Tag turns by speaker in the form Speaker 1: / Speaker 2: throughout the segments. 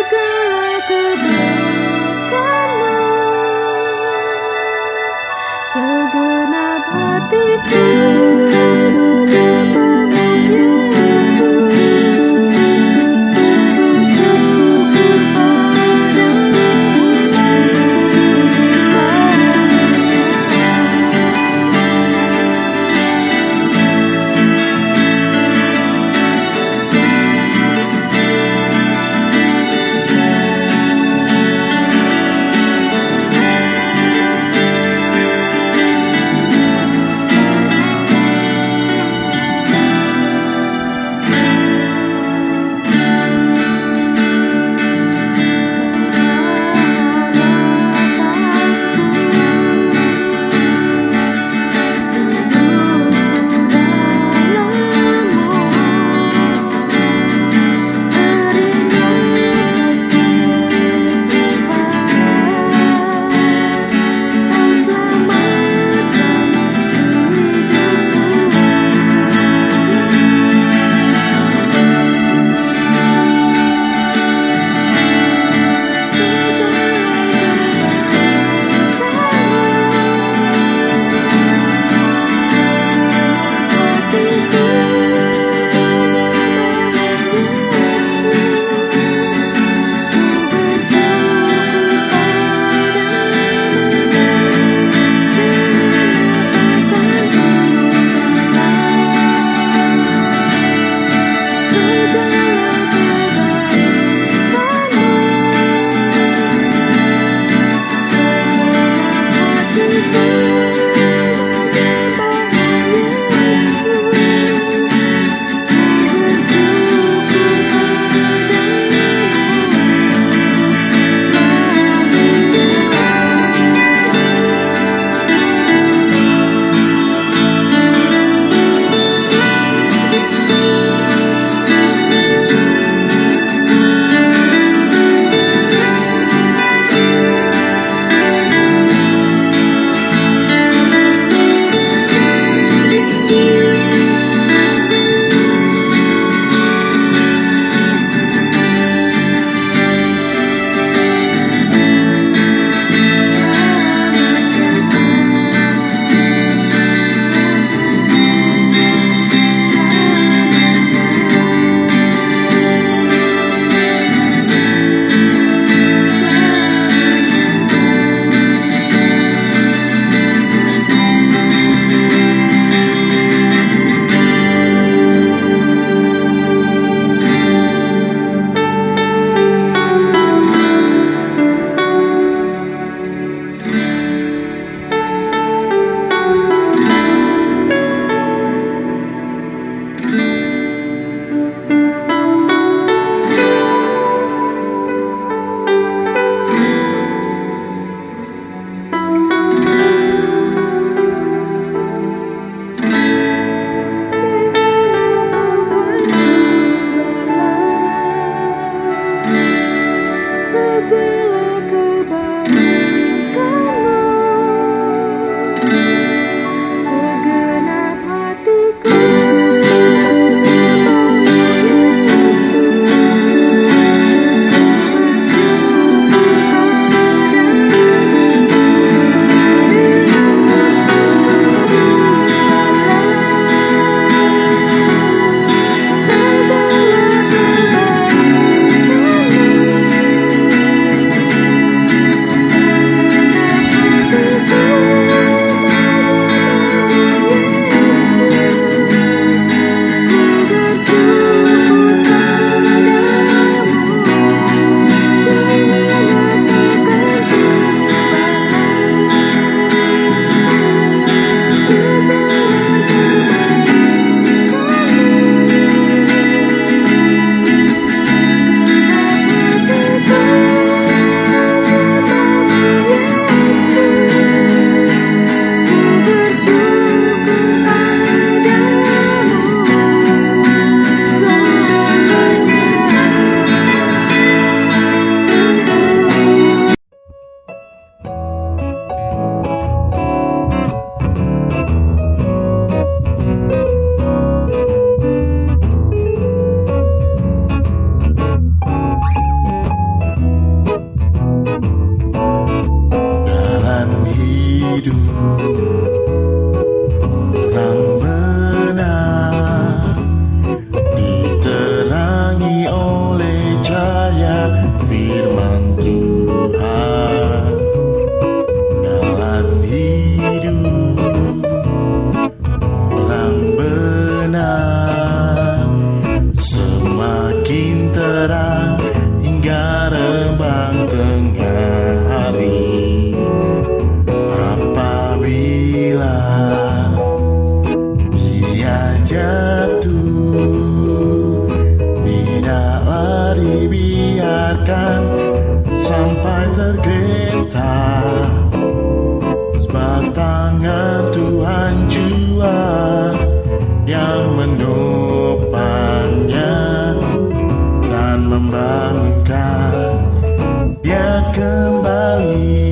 Speaker 1: segala kebaikan-Mu. Segenap hatiku memeluk Yesus, bersyukur padamu
Speaker 2: Orang benar diterangi oleh cahaya firman Tuhan. Jalan hidup orang benar semakin terang hingga rembang tengah hari. Apabila dia jatuh, tidaklah dibiarkan sampai tergeletak, sebab tangan Tuhan jua yang menopangnya dan membangunkan dia kembali.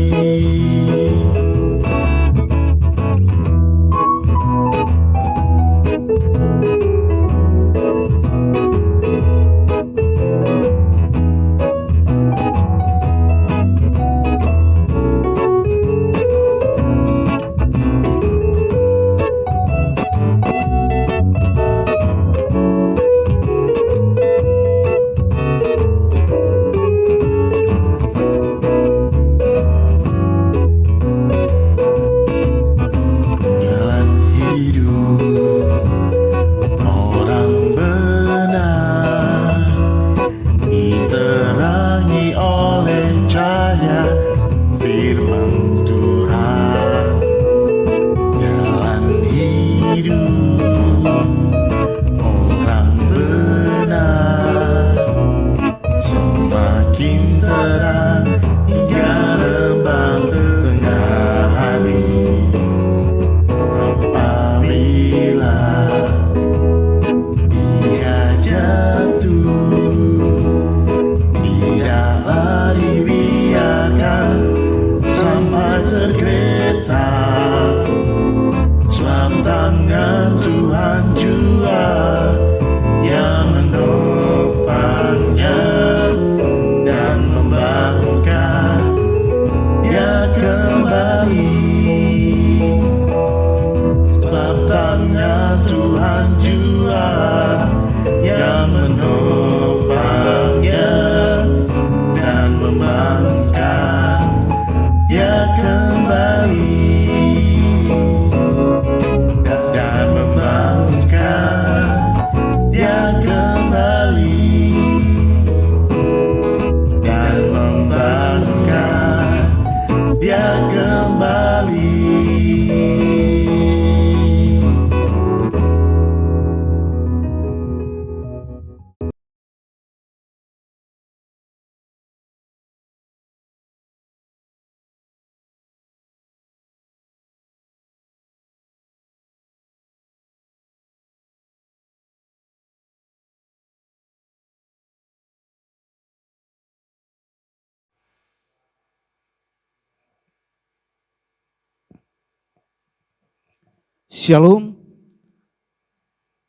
Speaker 3: Shalom,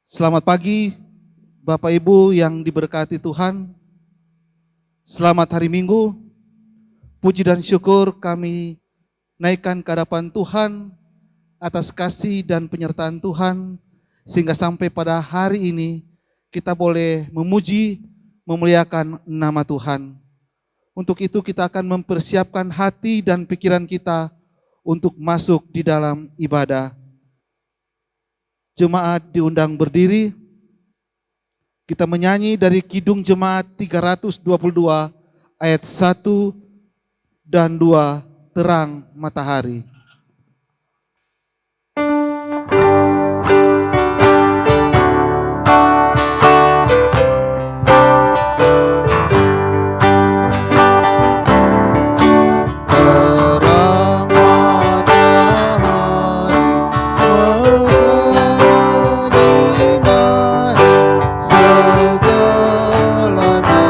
Speaker 3: selamat pagi Bapak Ibu yang diberkati Tuhan. Selamat hari Minggu, puji dan syukur kami naikkan ke hadapan Tuhan atas kasih dan penyertaan Tuhan, sehingga sampai pada hari ini kita boleh memuji, memuliakan nama Tuhan. Untuk itu kita akan mempersiapkan hati dan pikiran kita untuk masuk di dalam ibadah. Jemaat diundang berdiri. Kita menyanyi dari Kidung Jemaat 322 ayat 1 dan 2, Terang Matahari.
Speaker 4: Segala negeri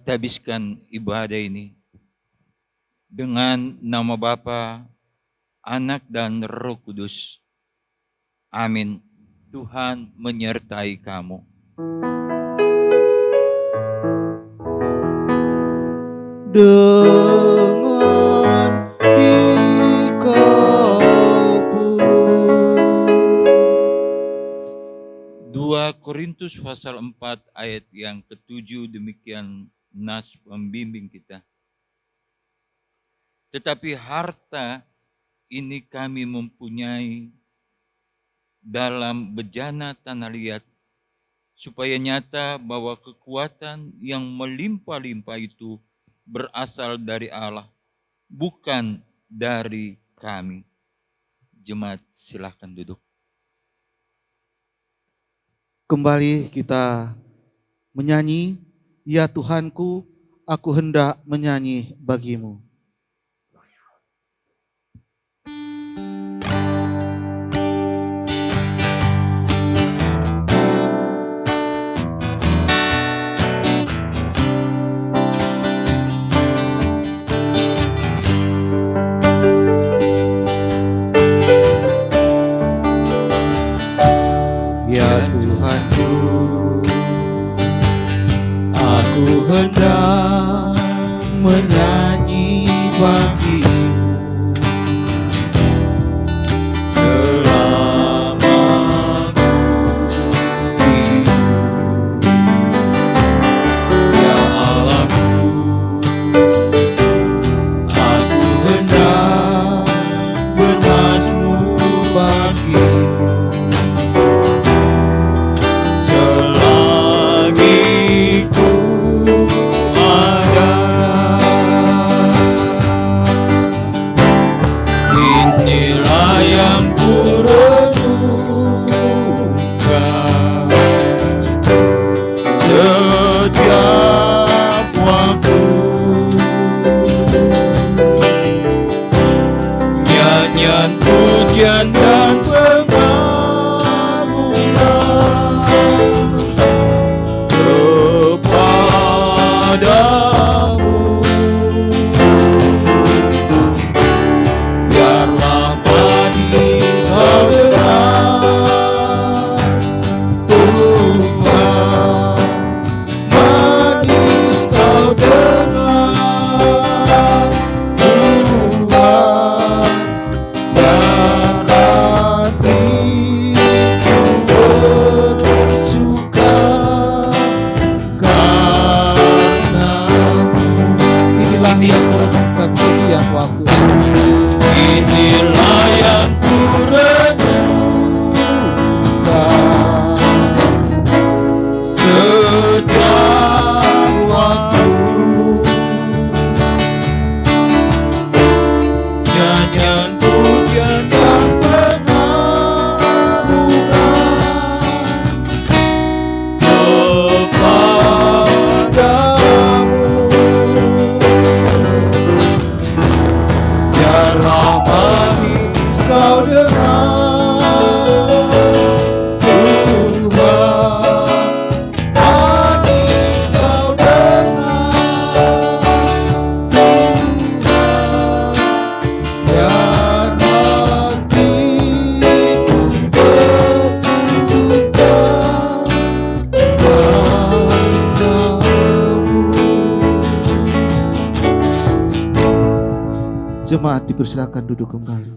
Speaker 4: kita habiskan ibadah ini dengan nama Bapa, Anak dan Roh Kudus. Amin. Tuhan menyertai kamu.
Speaker 3: Dengan Engkau pun.
Speaker 4: 2 Korintus pasal 4 ayat yang ke-7, demikian nas pembimbing kita. Tetapi harta ini kami mempunyai dalam bejana tanah liat, supaya nyata bahwa kekuatan yang melimpah-limpah itu berasal dari Allah, bukan dari kami. Jemaat, silakan duduk.
Speaker 3: Kembali kita menyanyi, ya Tuhanku, aku hendak menyanyi bagimu. Ya Tuhanku, aku hendak menyanyi bagimu selama hidup. Ya Allahku, aku hendak bermazmur bagimu selagi ku ada. Inilah yang ku renungkan setiap waktu. Nyanyian pujian dan pengagungan kepadamu. Biarlah manis kau dengar, Tuhan, manis kau dengar, Tuhan, dan hatiku bersuka karenamu. Inilah yang merenungkan setiap waktu. Inilah yang ku renungkan setiap waktu. Nyanyian pujian dan pengagungan kepadamu. Biarlah manis kau dengar, Tuhan, manis kau dengar, Tuhan, dan hatiku bersuka padamu. Jemaat dipersilakan duduk kembali.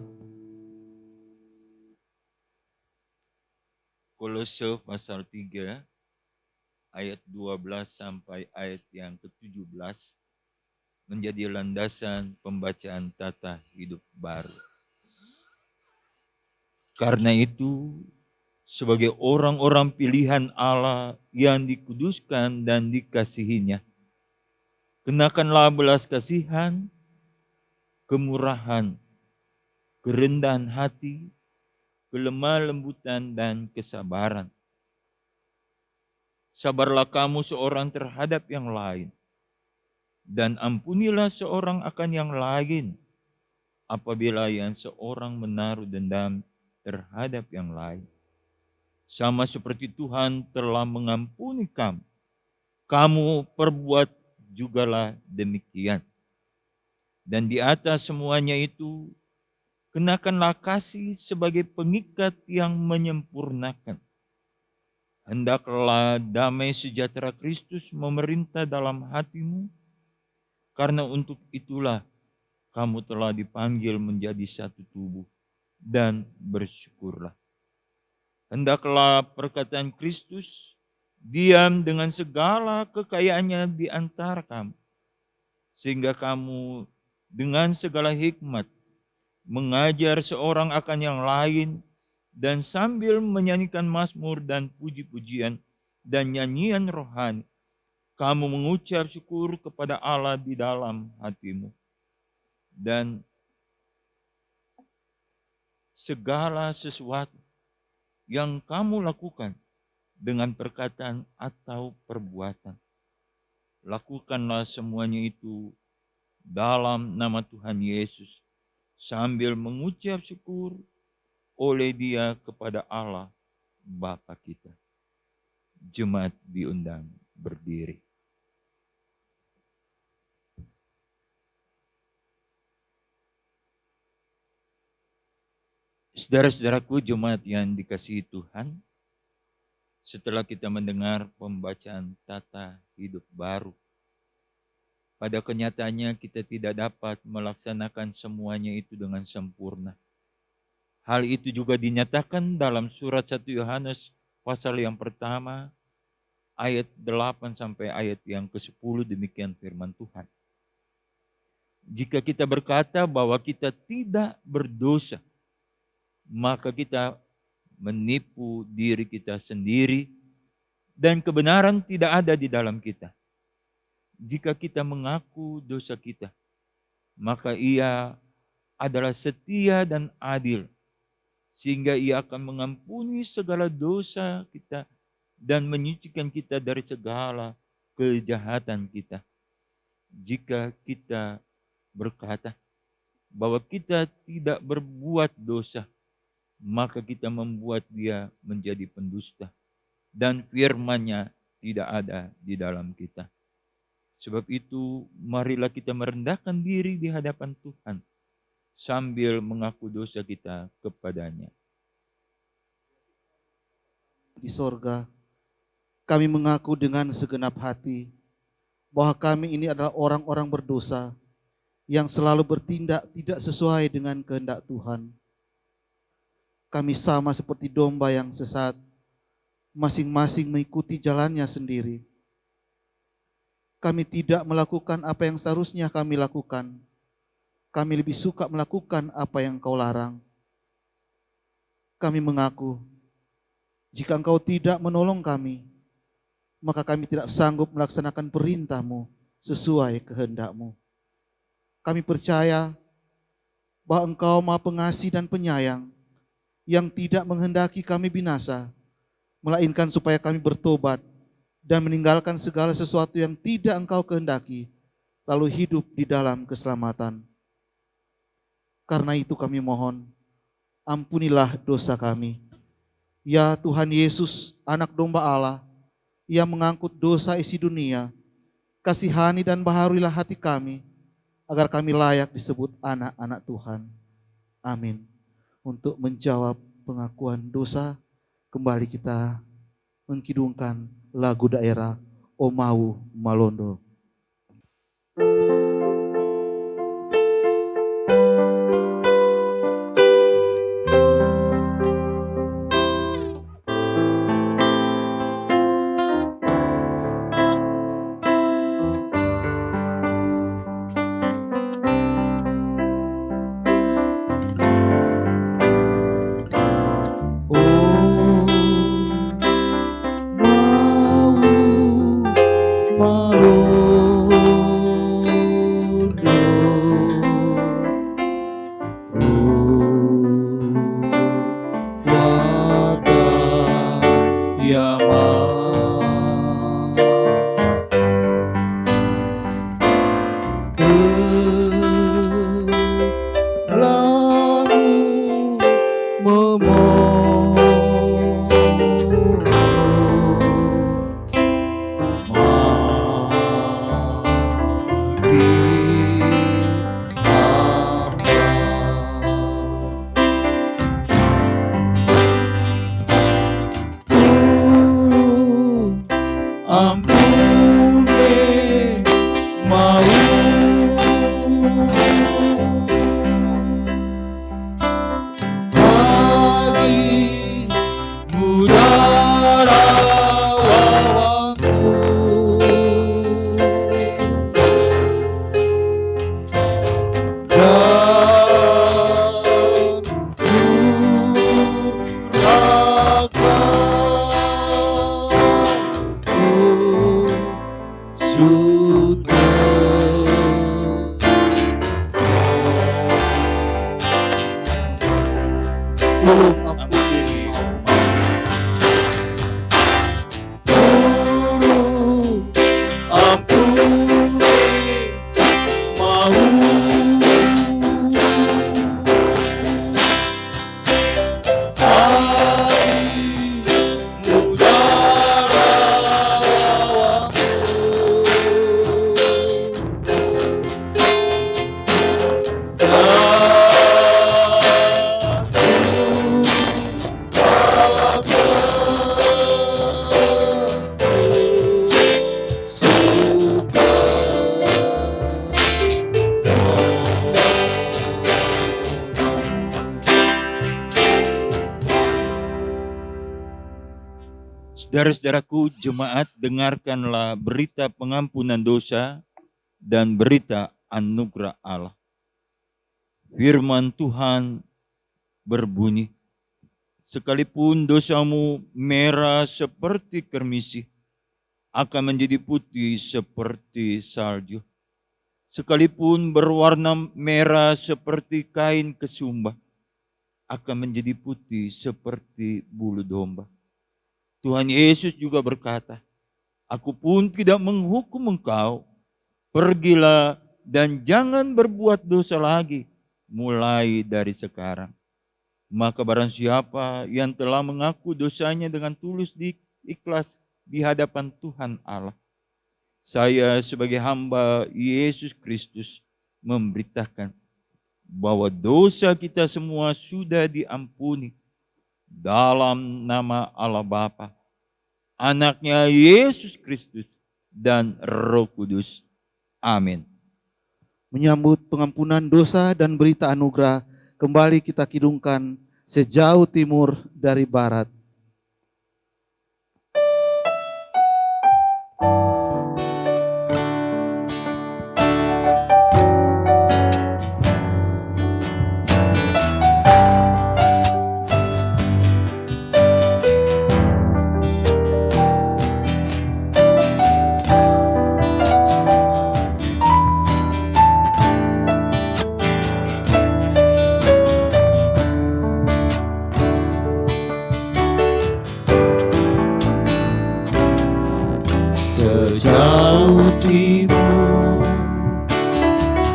Speaker 4: Kolose pasal 3 ayat 12 sampai ayat yang ke-17 menjadi landasan pembacaan tata hidup baru. Karena itu, sebagai orang-orang pilihan Allah yang dikuduskan dan dikasihinya, kenakanlah belas kasihan, kemurahan, kerendahan hati, kelemah lembutan, dan kesabaran. Sabarlah kamu seorang terhadap yang lain, dan ampunilah seorang akan yang lain, apabila yang seorang menaruh dendam terhadap yang lain. Sama seperti Tuhan telah mengampuni kamu, kamu perbuat jugalah demikian. Dan di atas semuanya itu, kenakanlah kasih sebagai pengikat yang menyempurnakan. Hendaklah damai sejahtera Kristus memerintah dalam hatimu, karena untuk itulah kamu telah dipanggil menjadi satu tubuh, dan bersyukurlah. Hendaklah perkataan Kristus diam dengan segala kekayaannya di antara kamu, sehingga kamu dengan segala hikmat mengajar seorang akan yang lain, dan sambil menyanyikan mazmur dan puji-pujian dan nyanyian rohani, kamu mengucap syukur kepada Allah di dalam hatimu. Dan segala sesuatu yang kamu lakukan dengan perkataan atau perbuatan, lakukanlah semuanya itu dalam nama Tuhan Yesus, sambil mengucap syukur oleh Dia kepada Allah Bapa kita. Jemaat diundang berdiri. Saudara-saudaraku jemaat yang dikasihi Tuhan, setelah kita mendengar pembacaan tata hidup baru, pada kenyataannya kita tidak dapat melaksanakan semuanya itu dengan sempurna. Hal itu juga dinyatakan dalam surat 1 Yohanes pasal yang pertama, ayat 8 sampai ayat yang ke-10, demikian firman Tuhan. Jika kita berkata bahwa kita tidak berdosa, maka kita menipu diri kita sendiri dan kebenaran tidak ada di dalam kita. Jika kita mengaku dosa kita, maka Ia adalah setia dan adil, sehingga Ia akan mengampuni segala dosa kita dan menyucikan kita dari segala kejahatan kita. Jika kita berkata bahwa kita tidak berbuat dosa, maka kita membuat Dia menjadi pendusta, dan firman-Nya tidak ada di dalam kita. Sebab itu, marilah kita merendahkan diri di hadapan Tuhan, sambil mengaku dosa kita kepadanya.
Speaker 3: Di sorga, kami mengaku dengan segenap hati bahwa kami ini adalah orang-orang berdosa yang selalu bertindak tidak sesuai dengan kehendak Tuhan. Kami sama seperti domba yang sesat, masing-masing mengikuti jalannya sendiri. Kami tidak melakukan apa yang seharusnya kami lakukan. Kami lebih suka melakukan apa yang Kau larang. Kami mengaku, jika Engkau tidak menolong kami, maka kami tidak sanggup melaksanakan perintah-Mu sesuai kehendak-Mu. Kami percaya bahwa Engkau Maha Pengasih dan Penyayang, yang tidak menghendaki kami binasa, melainkan supaya kami bertobat dan meninggalkan segala sesuatu yang tidak Engkau kehendaki, lalu hidup di dalam keselamatan. Karena itu kami mohon, ampunilah dosa kami. Ya Tuhan Yesus, Anak Domba Allah, yang mengangkut dosa isi dunia, kasihani dan baharuilah hati kami, agar kami layak disebut anak-anak Tuhan. Amin. Untuk menjawab pengakuan dosa, kembali kita mengkidungkan lagu daerah O Mau Malondo. Mau Malondo. Tolong ampuni. Guru, ampuni mau.
Speaker 4: Saudara-saudaraku, jemaat, dengarkanlah berita pengampunan dosa dan berita anugerah Allah. Firman Tuhan berbunyi, sekalipun dosamu merah seperti kermisi, akan menjadi putih seperti salju. Sekalipun berwarna merah seperti kain kesumba, akan menjadi putih seperti bulu domba. Tuhan Yesus juga berkata, aku pun tidak menghukum engkau, pergilah dan jangan berbuat dosa lagi, mulai dari sekarang. Maka barang siapa yang telah mengaku dosanya dengan tulus ikhlas di hadapan Tuhan Allah, saya sebagai hamba Yesus Kristus memberitakan bahwa dosa kita semua sudah diampuni dalam nama Allah Bapa, Anaknya Yesus Kristus, dan Roh Kudus. Amin.
Speaker 3: Menyambut pengampunan dosa dan berita anugerah, kembali kita kidungkan sejauh timur dari barat. Sejauh timur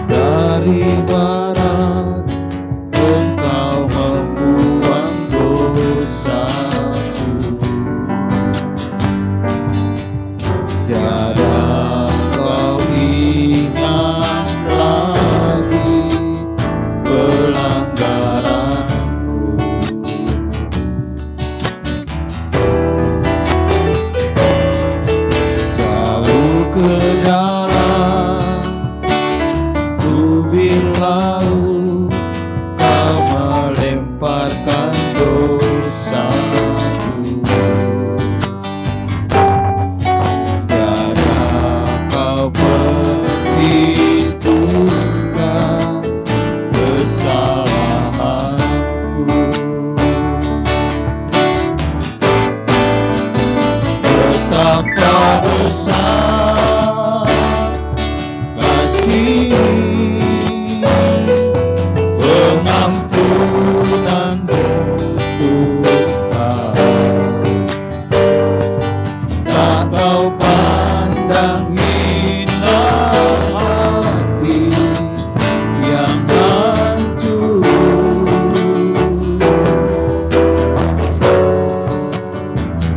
Speaker 3: dari barat, Engkau membuang dosaku. Tiada Kau ingat lagi pelanggaranku. Ke dalam tubir laut, Kau melemparkan dosaku. Tiada Kau perhitungkan kesalahanku. Betapa besar kasih pengampunan Tuhan, tak Kau pandang indah hati yang hancur.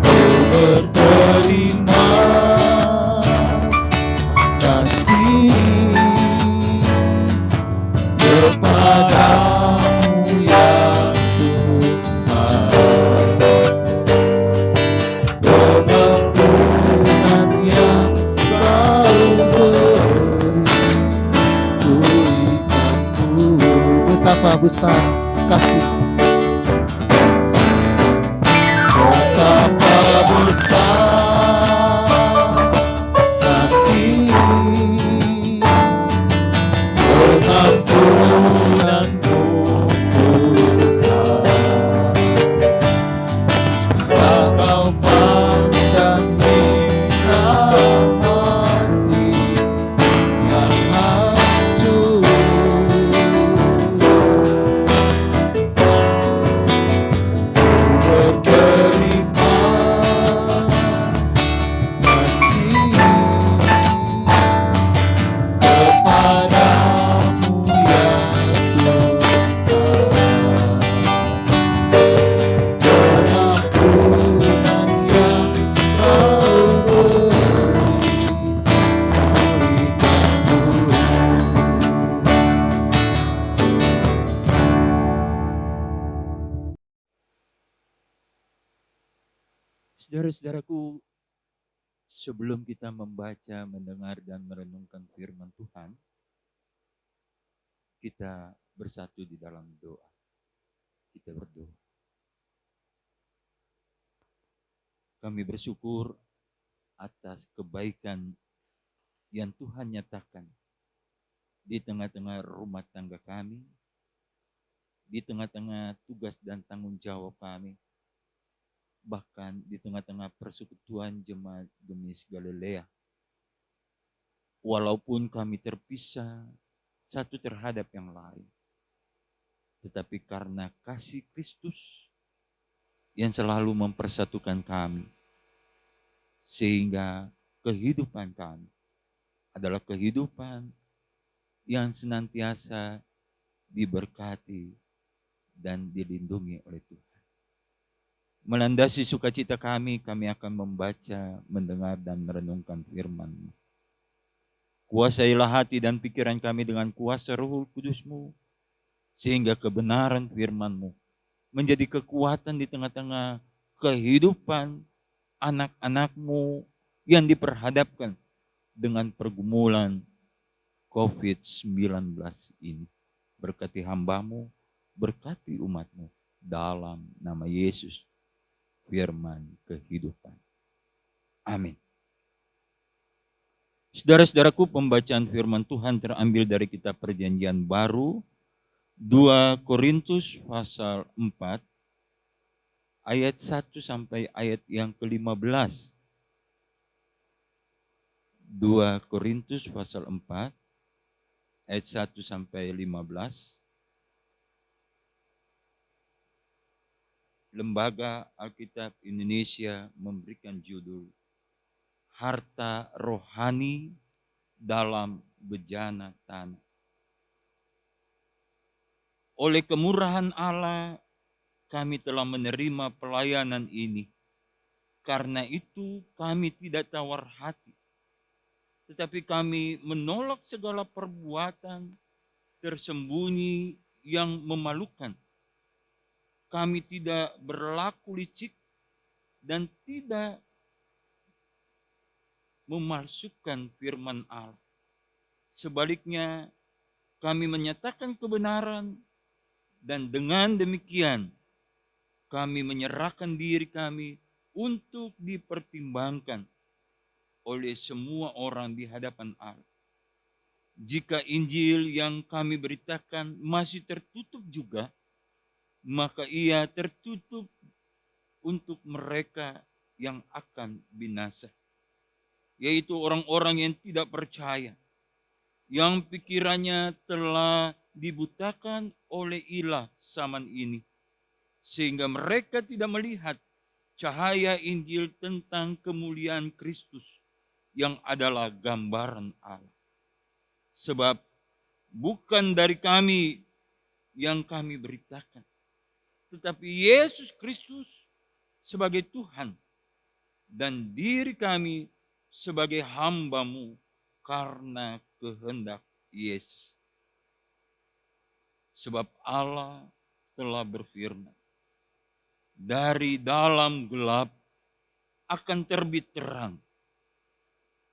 Speaker 3: Kau berterima kasih kepadamu ya Tuhan. Pengampunan yang Kau beri berikanku. Betapa besar kasih, betapa besar kasih pengampunan Tuhan, tak Kau pandang indah hati yang hancur.
Speaker 4: Saudara-saudaraku, sebelum kita membaca, mendengar, dan merenungkan firman Tuhan, kita bersatu di dalam doa. Kita berdoa. Kami bersyukur atas kebaikan yang Tuhan nyatakan di tengah-tengah rumah tangga kami, di tengah-tengah tugas dan tanggung jawab kami, bahkan di tengah-tengah persekutuan jemaat Gemis Galilea. Walaupun kami terpisah satu terhadap yang lain, tetapi karena kasih Kristus yang selalu mempersatukan kami, sehingga kehidupan kami adalah kehidupan yang senantiasa diberkati dan dilindungi oleh Tuhan. Melandasi sukacita kami akan membaca, mendengar, dan merenungkan firman-Mu. Kuasailah hati dan pikiran kami dengan kuasa Roh Kudus-Mu, sehingga kebenaran firman-Mu menjadi kekuatan di tengah-tengah kehidupan anak-anak-Mu yang diperhadapkan dengan pergumulan COVID-19 ini. Berkati hamba-Mu, berkati umat-Mu, dalam nama Yesus, firman kehidupan. Amin. Saudara-saudaraku, pembacaan firman Tuhan terambil dari kitab Perjanjian Baru, 2 Korintus pasal 4, ayat 1 sampai ayat yang ke-15. 2 Korintus pasal 4, ayat 1 sampai 15. Lembaga Alkitab Indonesia memberikan judul Harta Rohani dalam Bejana Tanah. Oleh kemurahan Allah, kami telah menerima pelayanan ini. Karena itu kami tidak tawar hati, tetapi kami menolak segala perbuatan tersembunyi yang memalukan. Kami tidak berlaku licik dan tidak memalsukan firman Allah. Sebaliknya, kami menyatakan kebenaran, dan dengan demikian kami menyerahkan diri kami untuk dipertimbangkan oleh semua orang di hadapan Allah. Jika Injil yang kami beritakan masih tertutup juga, maka ia tertutup untuk mereka yang akan binasa, yaitu orang-orang yang tidak percaya, yang pikirannya telah dibutakan oleh ilah zaman ini, sehingga mereka tidak melihat cahaya Injil tentang kemuliaan Kristus yang adalah gambaran Allah. Sebab bukan dari kami yang kami beritakan, tetapi Yesus Kristus sebagai Tuhan, dan diri kami sebagai hamba-Mu karena kehendak Yesus. Sebab Allah telah berfirman, dari dalam gelap akan terbit terang.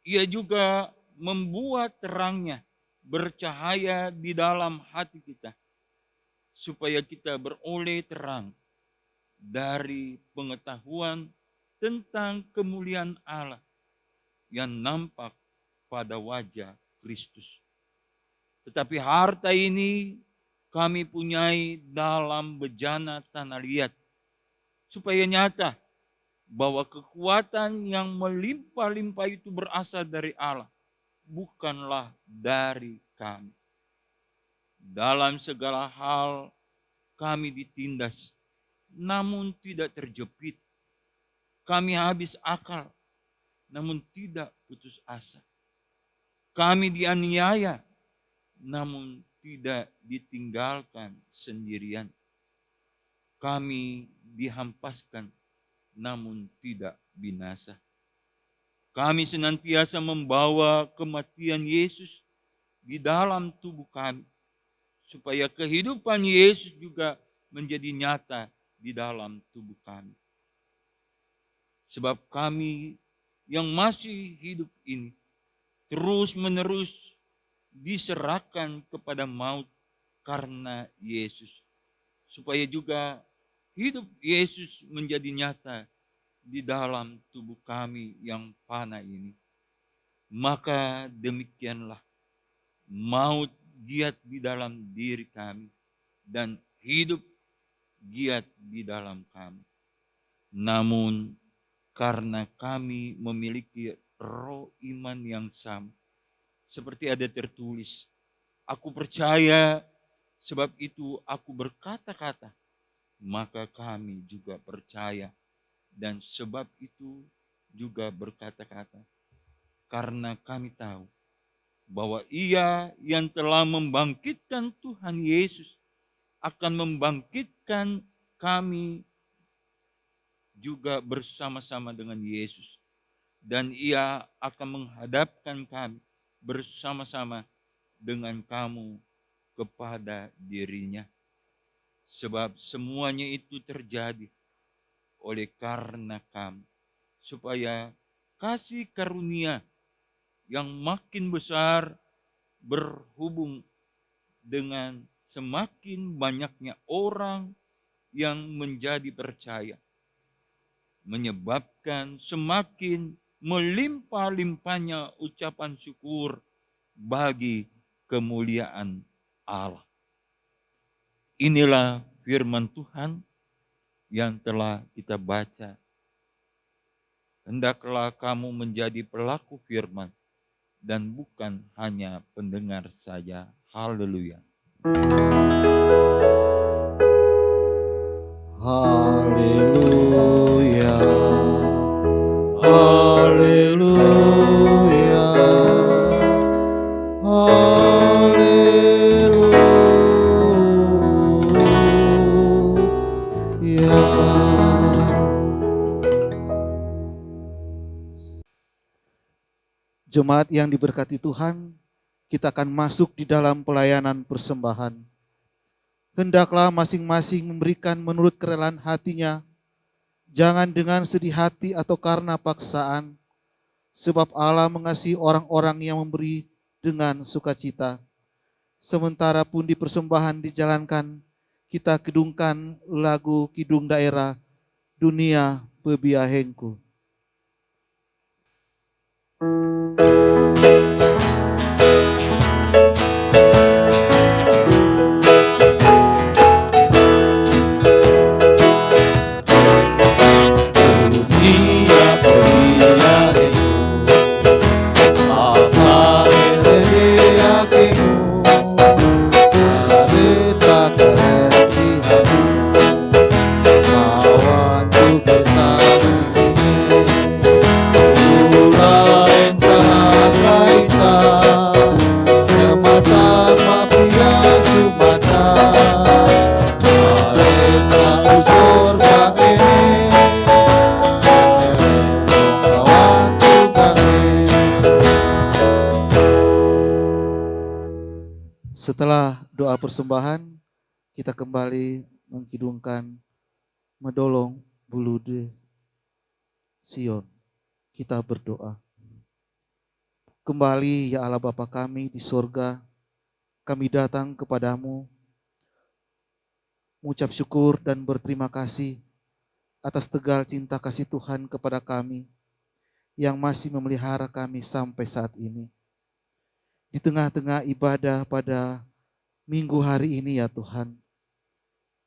Speaker 4: Ia juga membuat terangnya bercahaya di dalam hati kita, supaya kita beroleh terang dari pengetahuan tentang kemuliaan Allah yang nampak pada wajah Kristus. Tetapi harta ini kami punyai dalam bejana tanah liat, supaya nyata bahwa kekuatan yang melimpah-limpah itu berasal dari Allah, bukanlah dari kami. Dalam segala hal kami ditindas, namun tidak terjepit. Kami habis akal, namun tidak putus asa. Kami dianiaya, namun tidak ditinggalkan sendirian. Kami dihampaskan, namun tidak binasa. Kami senantiasa membawa kematian Yesus di dalam tubuh kami, supaya kehidupan Yesus juga menjadi nyata di dalam tubuh kami. Sebab kami yang masih hidup ini terus-menerus diserahkan kepada maut karena Yesus, supaya juga hidup Yesus menjadi nyata di dalam tubuh kami yang fana ini. Maka demikianlah maut giat di dalam diri kami dan hidup giat di dalam kami. Namun karena kami memiliki roh iman yang sama, seperti ada tertulis, aku percaya, sebab itu aku berkata-kata, maka kami juga percaya, dan sebab itu juga berkata-kata. Karena kami tahu bahwa Ia yang telah membangkitkan Tuhan Yesus akan membangkitkan kami juga bersama-sama dengan Yesus. Dan Ia akan menghadapkan kami bersama-sama dengan kamu kepada dirinya. Sebab semuanya itu terjadi oleh karena kamu, supaya kasih karunia yang makin besar berhubung dengan semakin banyaknya orang yang menjadi percaya, menyebabkan semakin melimpah-limpahnya ucapan syukur bagi kemuliaan Allah. Inilah firman Tuhan yang telah kita baca. Hendaklah kamu menjadi pelaku firman dan bukan hanya pendengar saja. Haleluya.
Speaker 3: Haleluya. Haleluya. Haleluya. Jemaat yang diberkati Tuhan, kita akan masuk di dalam pelayanan persembahan. Hendaklah masing-masing memberikan menurut kerelaan hatinya, jangan dengan sedih hati atau karena paksaan, sebab Allah mengasihi orang-orang yang memberi dengan sukacita. Sementara pun di persembahan dijalankan, kita kedungkan lagu kidung daerah Dunia Pebiahengku. Setelah doa persembahan, kita kembali mengkidungkan Medolong Bulude Sion. Kita berdoa. Kembali ya Allah Bapa kami di sorga, kami datang kepadamu, mengucap syukur dan berterima kasih atas tegal cinta kasih Tuhan kepada kami yang masih memelihara kami sampai saat ini. Di tengah-tengah ibadah pada minggu hari ini ya Tuhan,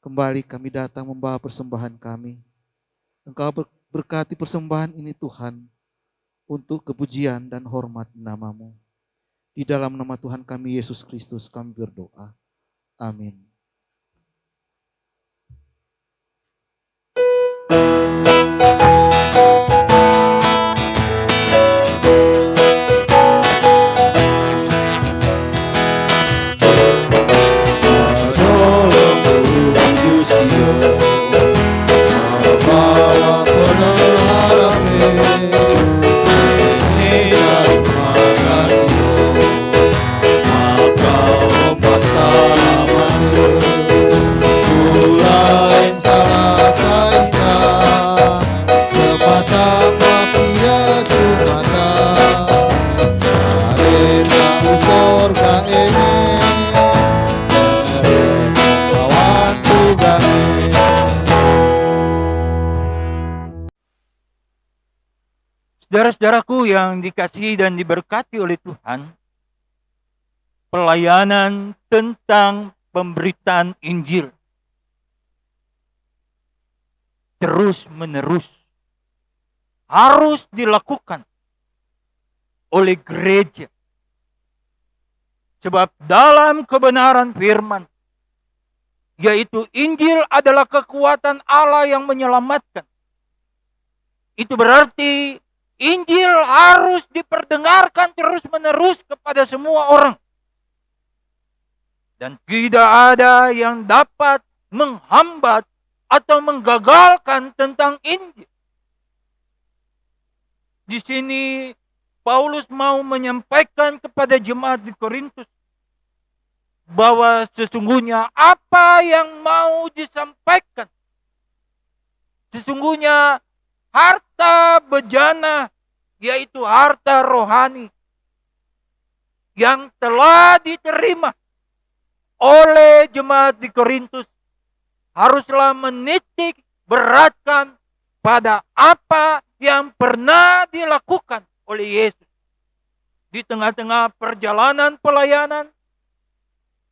Speaker 3: kembali kami datang membawa persembahan kami. Engkau berkati persembahan ini Tuhan, untuk kepujian dan hormat nama-Mu. Di dalam nama Tuhan kami Yesus Kristus kami berdoa. Amin. Maka umat salamane
Speaker 4: Saudara-saudaraku yang dikasihi dan diberkati oleh Tuhan, pelayanan tentang pemberitaan Injil terus-menerus harus dilakukan oleh gereja. Sebab dalam kebenaran firman, yaitu Injil adalah kekuatan Allah yang menyelamatkan. Itu berarti Injil harus diperdengarkan terus-menerus kepada semua orang. Dan tidak ada yang dapat menghambat atau menggagalkan tentang Injil. Di sini Paulus mau menyampaikan kepada jemaat di Korintus bahwa sesungguhnya apa yang mau disampaikan, sesungguhnya harta bejana, yaitu harta rohani yang telah diterima oleh jemaat di Korintus, haruslah menitik beratkan pada apa yang pernah dilakukan oleh Yesus di tengah-tengah perjalanan pelayanan,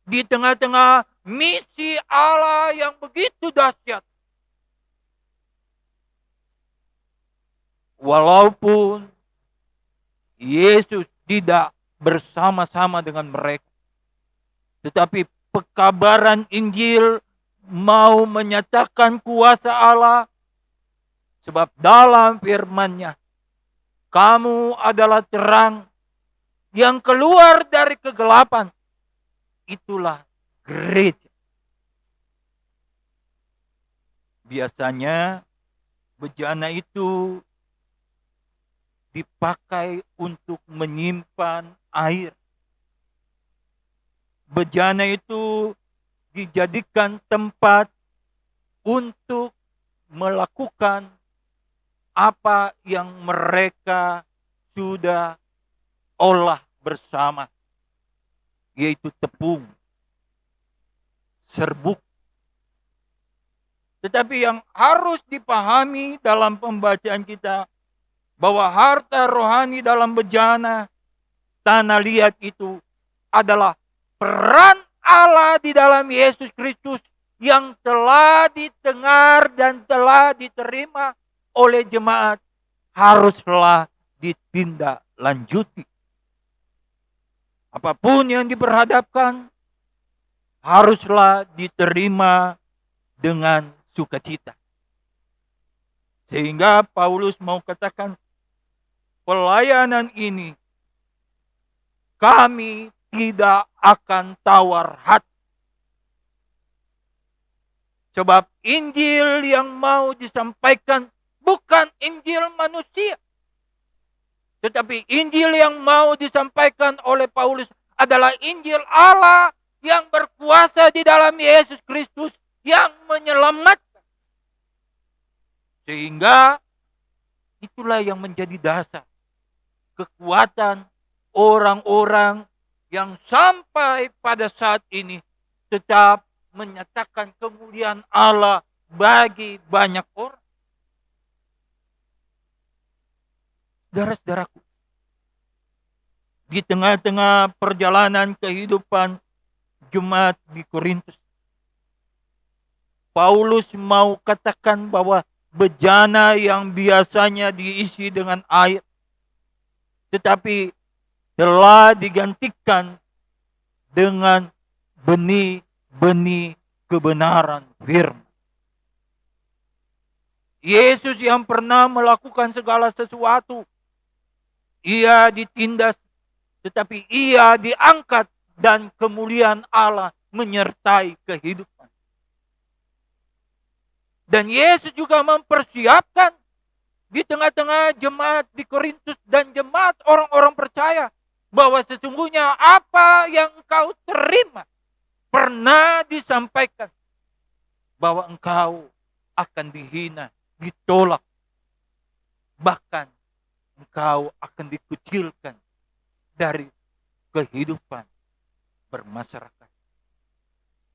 Speaker 4: di tengah-tengah misi Allah yang begitu dahsyat. Walaupun Yesus tidak bersama-sama dengan mereka, tetapi pekabaran Injil mau menyatakan kuasa Allah, sebab dalam firman-Nya, kamu adalah terang yang keluar dari kegelapan. Itulah gereja. Biasanya bejana itu dipakai untuk menyimpan air. Bejana itu dijadikan tempat untuk melakukan apa yang mereka sudah olah bersama, yaitu tepung, serbuk. Tetapi yang harus dipahami dalam pembacaan kita, bahwa harta rohani dalam bejana tanah liat itu adalah peran Allah di dalam Yesus Kristus yang telah didengar dan telah diterima oleh jemaat, haruslah ditindaklanjuti. Apapun yang diperhadapkan haruslah diterima dengan sukacita. Sehingga Paulus mau katakan, pelayanan ini kami tidak akan tawar hati. Sebab Injil yang mau disampaikan bukan Injil manusia, tetapi Injil yang mau disampaikan oleh Paulus adalah Injil Allah yang berkuasa di dalam Yesus Kristus yang menyelamatkan. Sehingga itulah yang menjadi dasar kekuatan orang-orang yang sampai pada saat ini tetap menyatakan kemuliaan Allah bagi banyak orang. Saudara-saudaraku, di tengah-tengah perjalanan kehidupan jemaat di Korintus, Paulus mau katakan bahwa bejana yang biasanya diisi dengan air, tetapi telah digantikan dengan benih-benih kebenaran firman. Yesus yang pernah melakukan segala sesuatu, ia ditindas, tetapi ia diangkat dan kemuliaan Allah menyertai kehidupan. Dan Yesus juga mempersiapkan di tengah-tengah jemaat di Korintus dan jemaat orang-orang percaya bahwa sesungguhnya apa yang engkau terima pernah disampaikan, bahwa engkau akan dihina, ditolak, bahkan engkau akan dikucilkan dari kehidupan bermasyarakat.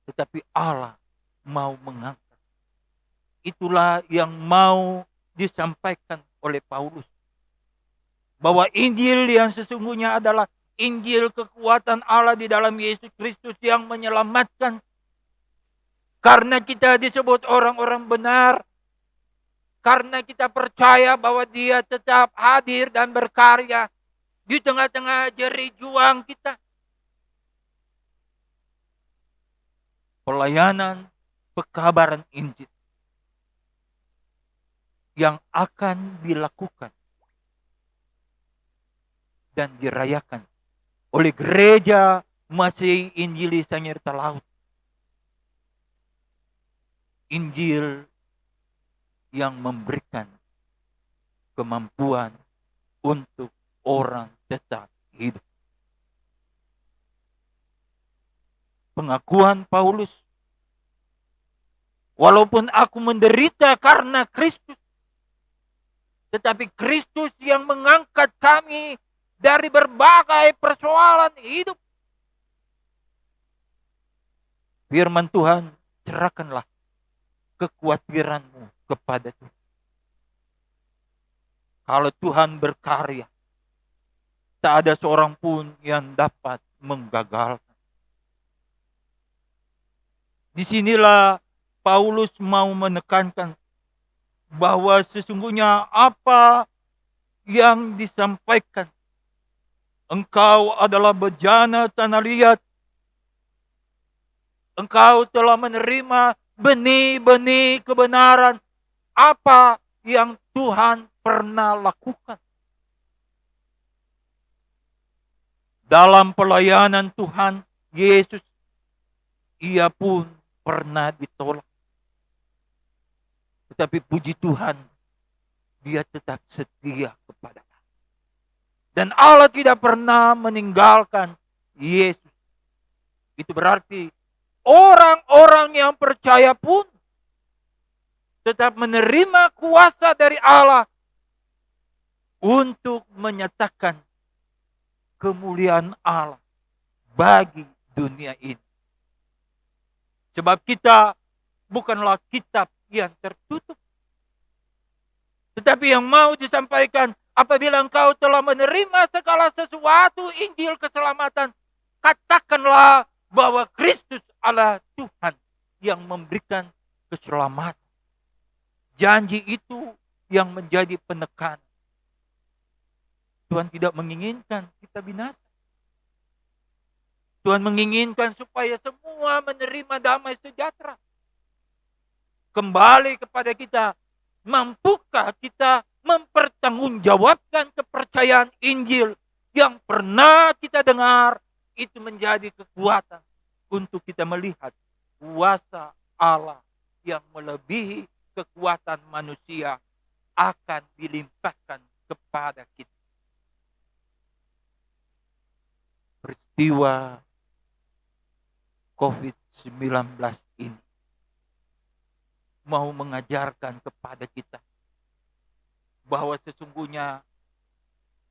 Speaker 4: Tetapi Allah mau mengangkat. Itulah yang mau disampaikan oleh Paulus. Bahwa Injil yang sesungguhnya adalah Injil kekuatan Allah di dalam Yesus Kristus yang menyelamatkan. Karena kita disebut orang-orang benar, karena kita percaya bahwa Dia tetap hadir dan berkarya di tengah-tengah jerih juang kita. Pelayanan pekabaran Injil yang akan dilakukan dan dirayakan oleh gereja Masih Injili Sangir Talaut. Injil yang memberikan kemampuan untuk orang tetap hidup. Pengakuan Paulus, walaupun aku menderita karena Kristus, tetapi Kristus yang mengangkat kami dari berbagai persoalan hidup. Firman Tuhan, serahkanlah kekhawatiranmu kepada Tuhan. Kalau Tuhan berkarya, tak ada seorang pun yang dapat menggagalkan. Disinilah Paulus mau menekankan bahwa sesungguhnya apa yang disampaikan, engkau adalah bejana tanah liat, engkau telah menerima benih-benih kebenaran apa yang Tuhan pernah lakukan. Dalam pelayanan Tuhan Yesus, Ia pun pernah ditolak. Tetapi puji Tuhan, Dia tetap setia kepada Allah. Dan Allah tidak pernah meninggalkan Yesus. Itu berarti orang-orang yang percaya pun tetap menerima kuasa dari Allah untuk menyatakan kemuliaan Allah bagi dunia ini. Sebab kita bukanlah kitab yang tertutup, tetapi yang mau disampaikan apabila engkau telah menerima segala sesuatu Injil keselamatan, katakanlah bahwa Kristus adalah Tuhan yang memberikan keselamatan. Janji itu yang menjadi penekanan. Tuhan tidak menginginkan kita binasa. Tuhan menginginkan supaya semua menerima damai sejahtera. Kembali kepada kita, mampukah kita mempertanggungjawabkan kepercayaan Injil yang pernah kita dengar, itu menjadi kekuatan untuk kita melihat kuasa Allah yang melebihi kekuatan manusia akan dilimpahkan kepada kita. Peristiwa COVID-19 ini mau mengajarkan kepada kita bahwa sesungguhnya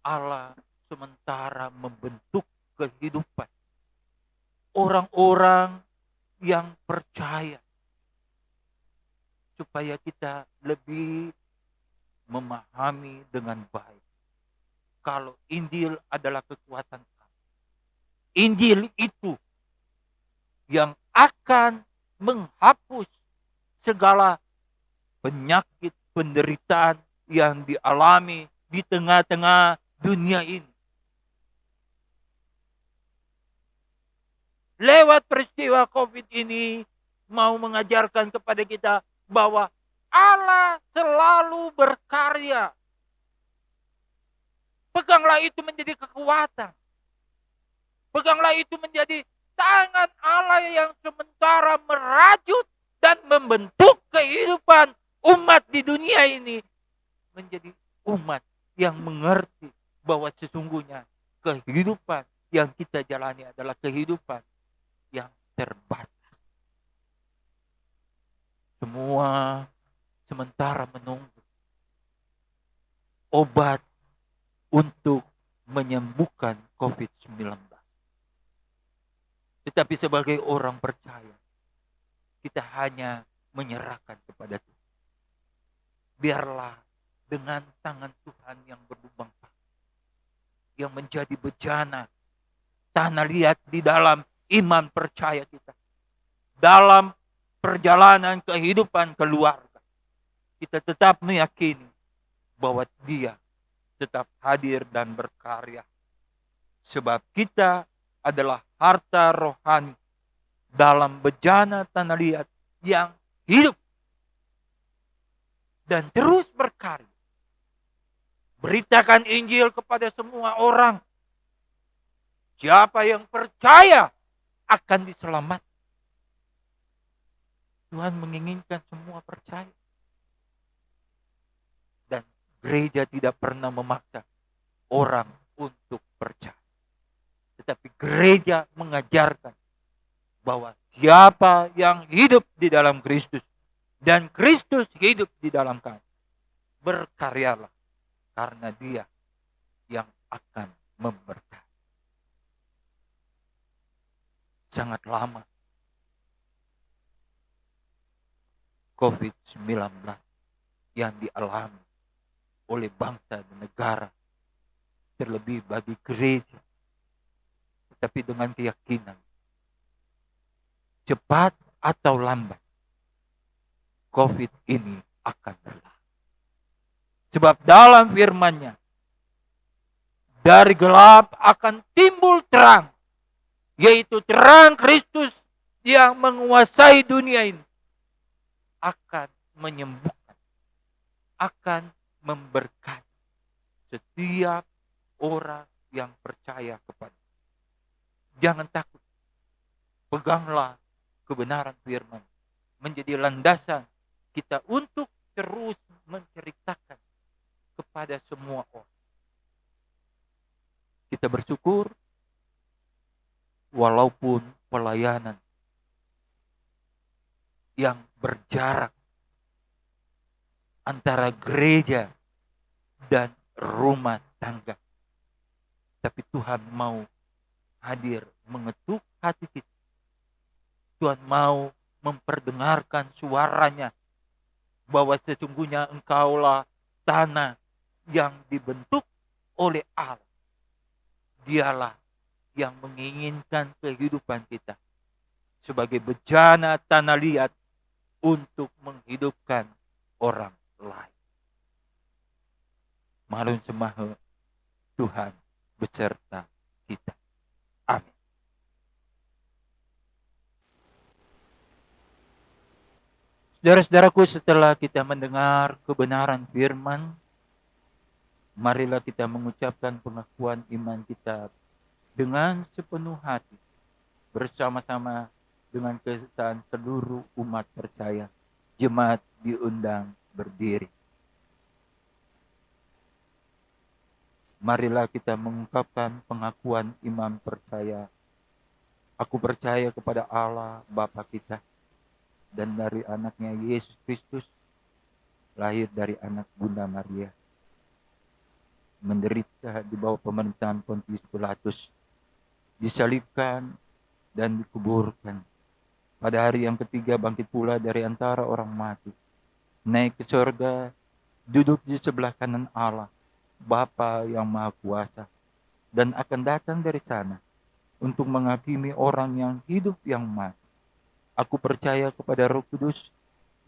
Speaker 4: Allah sementara membentuk kehidupan orang-orang yang percaya supaya kita lebih memahami dengan baik kalau Injil adalah kekuatan Allah. Injil itu yang akan menghapus segala penyakit, penderitaan yang dialami di tengah-tengah dunia ini. Lewat peristiwa COVID ini mau mengajarkan kepada kita bahwa Allah selalu berkarya. Peganglah itu menjadi kekuatan. Peganglah itu menjadi tangan Allah yang sementara merajut dan membentuk kehidupan umat di dunia ini menjadi umat yang mengerti bahwa sesungguhnya kehidupan yang kita jalani adalah kehidupan yang terbatas. Semua sementara menunggu obat untuk menyembuhkan COVID-19. Tetapi sebagai orang percaya, kita hanya menyerahkan kepada Tuhan. Biarlah dengan tangan Tuhan yang berlubang, yang menjadi bejana tanah liat di dalam iman percaya kita. Dalam perjalanan kehidupan keluarga, kita tetap meyakini bahwa Dia tetap hadir dan berkarya. Sebab kita adalah harta rohani dalam bejana tanah liat yang hidup dan terus berkarya. Beritakan Injil kepada semua orang. Siapa yang percaya akan diselamatkan. Tuhan menginginkan semua percaya. Dan gereja tidak pernah memaksa orang untuk percaya. Tetapi gereja mengajarkan bahwa siapa yang hidup di dalam Kristus dan Kristus hidup di dalam kamu, berkaryalah karena Dia yang akan memberkati. Sangat lama COVID-19 yang dialami oleh bangsa dan negara, terlebih bagi gereja. Tetapi dengan keyakinan, cepat atau lambat, COVID ini akan berlalu. Sebab dalam firman-Nya, dari gelap akan timbul terang, yaitu terang Kristus yang menguasai dunia ini, akan menyembuhkan, akan memberkati setiap orang yang percaya kepada. Jangan takut, peganglah kebenaran firman menjadi landasan kita untuk terus menceritakan kepada semua orang. Kita bersyukur walaupun pelayanan yang berjarak antara gereja dan rumah tangga, tapi Tuhan mau hadir mengetuk hati kita. Tuhan mau memperdengarkan suaranya bahwa sesungguhnya engkaulah tanah yang dibentuk oleh Allah. Dialah yang menginginkan kehidupan kita sebagai bejana tanah liat untuk menghidupkan orang lain. Malun semaha Tuhan beserta kita. Amin. Saudara-saudaraku, setelah kita mendengar kebenaran firman, marilah kita mengucapkan pengakuan iman kita dengan sepenuh hati, bersama-sama dengan kesesakan seluruh umat percaya. Jemaat diundang berdiri. Marilah kita mengungkapkan pengakuan iman percaya. Aku percaya kepada Allah Bapa kita dan dari anaknya Yesus Kristus, lahir dari anak Bunda Maria, menderita di bawah pemerintahan Pontius Pilatus, disalibkan dan dikuburkan. Pada hari yang ketiga bangkit pula dari antara orang mati, naik ke surga, duduk di sebelah kanan Allah, Bapa yang Maha Kuasa, dan akan datang dari sana untuk menghakimi orang yang hidup yang mati. Aku percaya kepada Roh Kudus,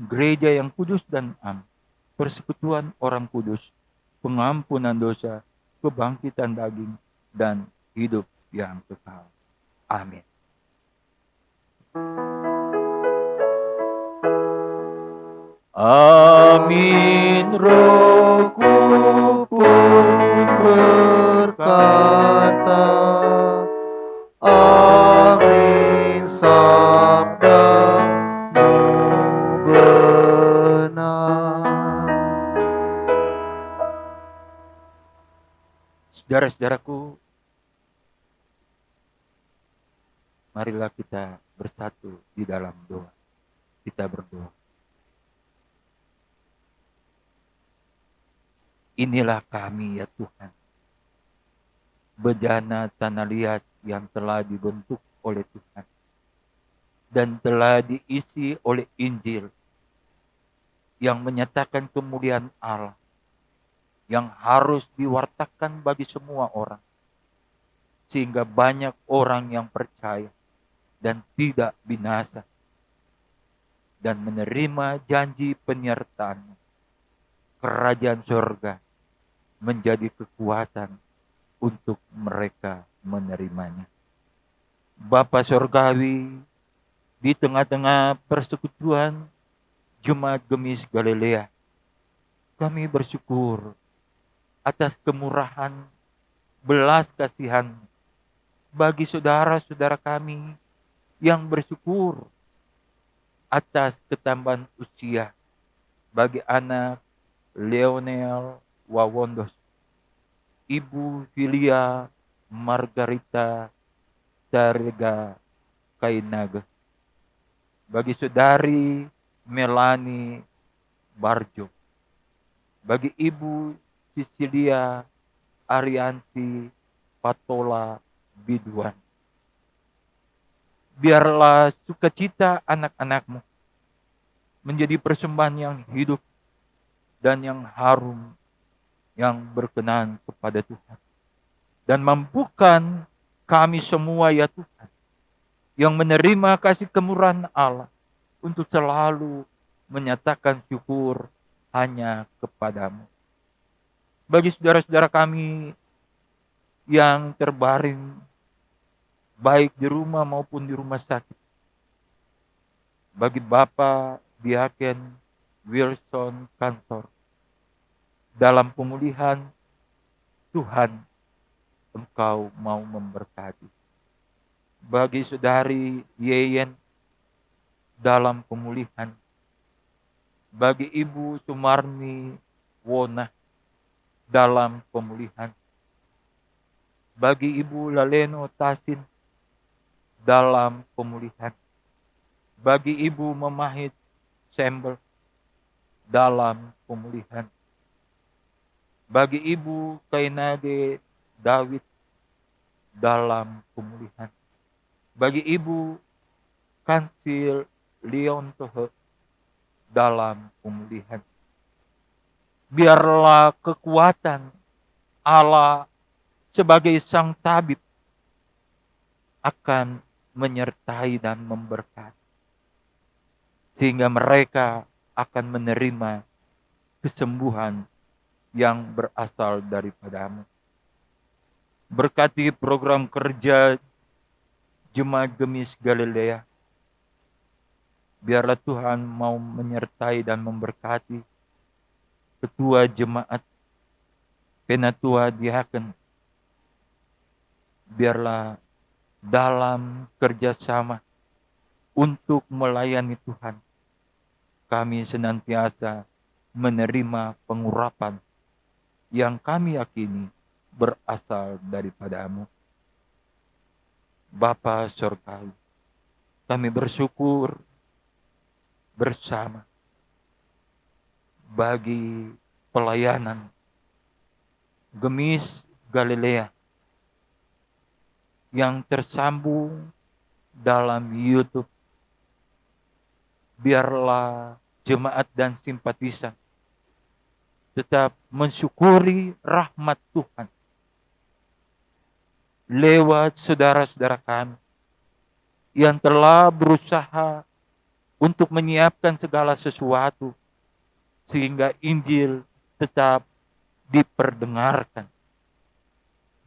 Speaker 4: gereja yang kudus dan am, persekutuan orang kudus, pengampunan dosa, kebangkitan daging, dan hidup yang kekal. Amin. Amin. Rohku pun berkata, amin. Sabdamu benar. Saudara-saudaraku, marilah kita bersatu di dalam doa. Kita berdoa. Inilah kami ya Tuhan, bejana tanah liat yang telah dibentuk oleh Tuhan dan telah diisi oleh Injil yang menyatakan kemuliaan Allah yang harus diwartakan bagi semua orang. sehingga banyak orang yang percaya dan tidak binasa dan menerima janji penyertaan. Kerajaan surga menjadi kekuatan untuk mereka menerimanya. Bapa Surgawi, di tengah-tengah persekutuan Jemaat Gemis Galilea, kami bersyukur atas kemurahan belas kasihan bagi saudara-saudara kami yang bersyukur atas ketambahan usia bagi anak Leonel Wawondos, Ibu Filia Margarita Tarega Kainaga, bagi saudari Melani Barjo, bagi Ibu Cecilia Arianti Patola Biduan. Biarlah sukacita anak-anakmu menjadi persembahan yang hidup dan yang harum, yang berkenan kepada Tuhan. Dan mampukan kami semua ya Tuhan, yang menerima kasih kemurahan Allah untuk selalu menyatakan syukur hanya kepadamu. Bagi saudara-saudara kami yang terbaring baik di rumah maupun di rumah sakit, bagi Bapak Diaken Wilson Kantor, dalam pemulihan Tuhan Engkau mau memberkati. Bagi saudari Yeyen dalam pemulihan, bagi Ibu Sumarni Wona dalam pemulihan, bagi Ibu Laleno Tasin dalam pemulihan, bagi Ibu Memahit Sembel dalam pemulihan, bagi Ibu Kainage David dalam pemulihan, bagi Ibu Kansil Leon Toho dalam pemulihan. Biarlah kekuatan Allah sebagai sang tabib akan menyertai dan memberkati, sehingga mereka akan menerima kesembuhan yang berasal daripadamu. Berkati program kerja Jemaat Gemis Galilea. Biarlah Tuhan mau menyertai dan memberkati ketua jemaat, penatua diaken. Biarlah dalam kerjasama untuk melayani Tuhan, kami senantiasa menerima pengurapan yang kami yakini berasal daripadamu. Bapa Surgawi, kami bersyukur bersama bagi pelayanan Gemis Galilea yang tersambung dalam YouTube. Biarlah jemaat dan simpatisan tetap mensyukuri rahmat Tuhan lewat saudara-saudara kami yang telah berusaha untuk menyiapkan segala sesuatu sehingga Injil tetap diperdengarkan,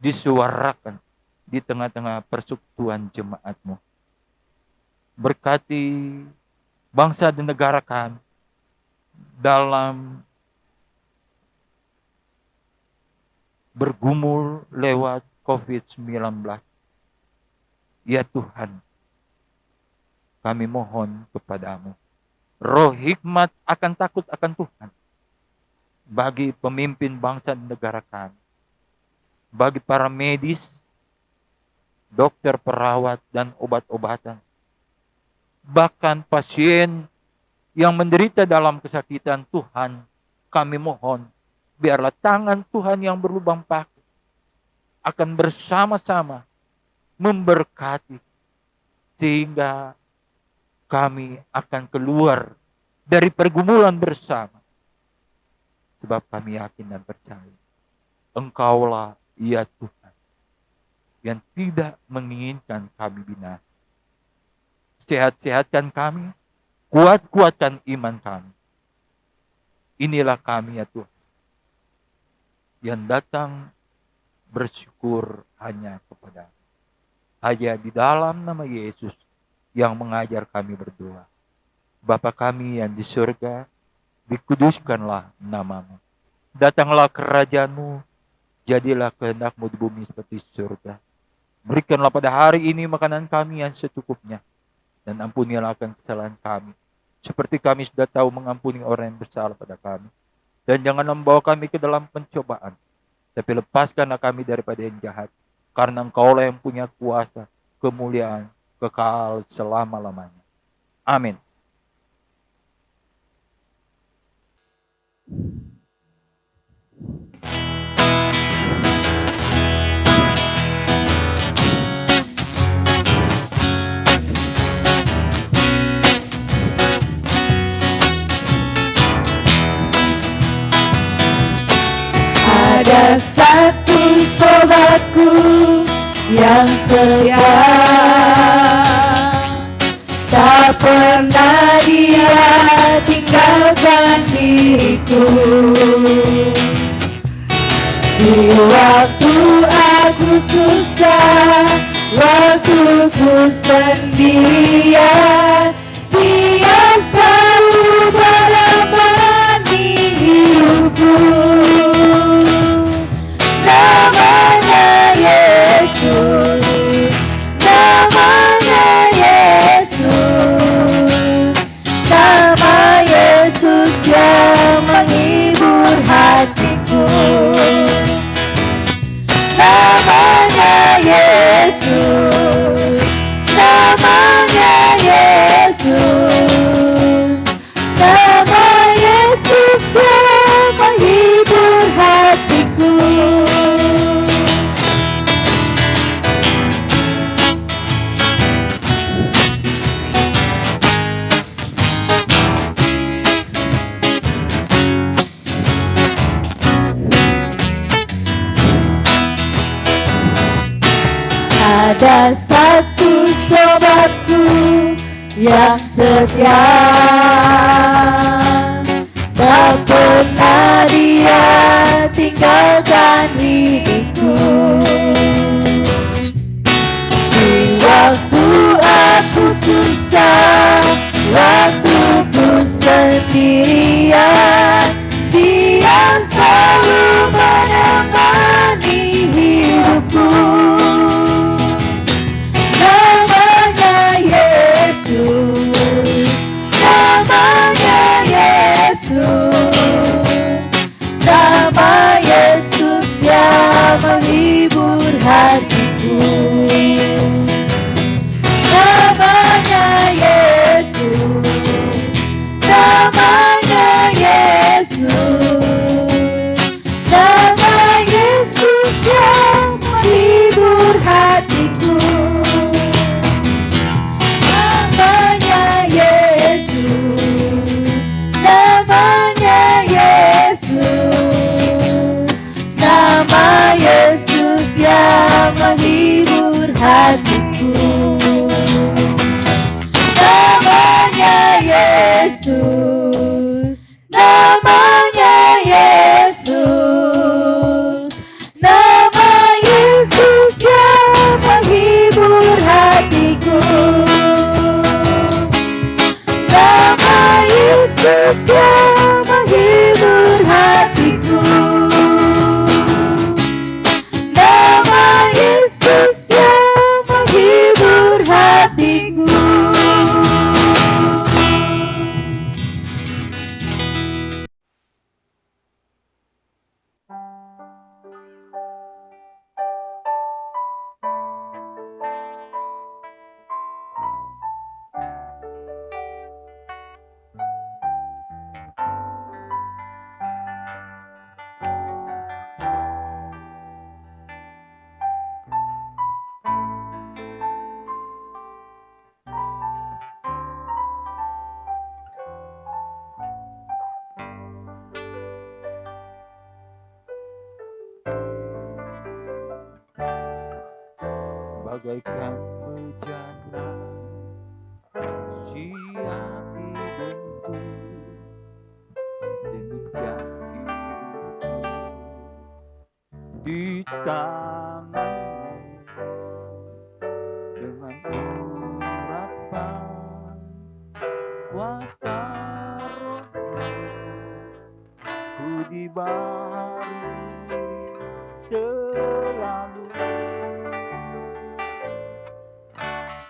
Speaker 4: disuarakan di tengah-tengah persekutuan jemaatmu. Berkati bangsa dan negara kami dalam bergumul lewat COVID-19. Ya Tuhan, kami mohon kepadamu roh hikmat akan takut akan Tuhan bagi pemimpin bangsa dan negara kami, bagi para medis, dokter, perawat, dan obat-obatan, bahkan pasien yang menderita dalam kesakitan. Tuhan, kami mohon biarlah tangan Tuhan yang berlubang paku akan bersama-sama memberkati, sehingga kami akan keluar dari pergumulan bersama. Sebab kami yakin dan percaya Engkaulah ya Tuhan yang tidak menginginkan kami binasa. Sehat-sehatkan kami, kuat-kuatkan iman kami. Inilah kami ya Tuhan, yang datang bersyukur hanya kepada hanya di dalam nama Yesus yang mengajar kami berdoa. Bapa kami yang di surga, dikuduskanlah namamu. Datanglah kerajaan-Mu, jadilah kehendak-Mu di bumi seperti surga. Berikanlah pada hari ini makanan kami yang secukupnya, dan ampunilah akan kesalahan kami, seperti kami sudah tahu mengampuni orang yang bersalah pada kami. Dan jangan membawa kami ke dalam pencobaan, tapi lepaskanlah kami daripada yang jahat, karena Engkaulah yang punya kuasa, kemuliaan, kekal selama-lamanya. Amin.
Speaker 1: Ada satu sobatku yang setia, tak pernah dia tinggalkan diriku. Di waktu aku susah, waktu ku sendirian, dia selalu menemani hidupku. Namanya Yesus, namanya Yesus, nama Yesus yang menghibur hatiku. Namanya Yesus, namanya Yesus, nama Yesus yang menghibur hatiku. Ada satu sobatku yang setia, tak pernah dia tinggalkan hidupku. Di waktu aku susah, waktu ku sendirian, dia selalu menemani hidupku. Namanya Yesus, namanya Yesus, nama Yesus yang menghibur hatiku. Namanya Yesus, namanya Yesus, nama Yesus yang menghibur hatiku. Namanya Yesus, namanya Yesus, nama Yesus yang menghibur hatiku. Namanya Yesus, namanya Yesus, nama Yesus yang menghibur hatiku. Nama Yesus yang menghibur hatiku. Nama Yesus yang menghibur hatiku.
Speaker 5: bagaikan bejana siap dibentuk, demikian hidupku di tanganmu dengan urapan kuasa rohmu ku dibaharui selalu.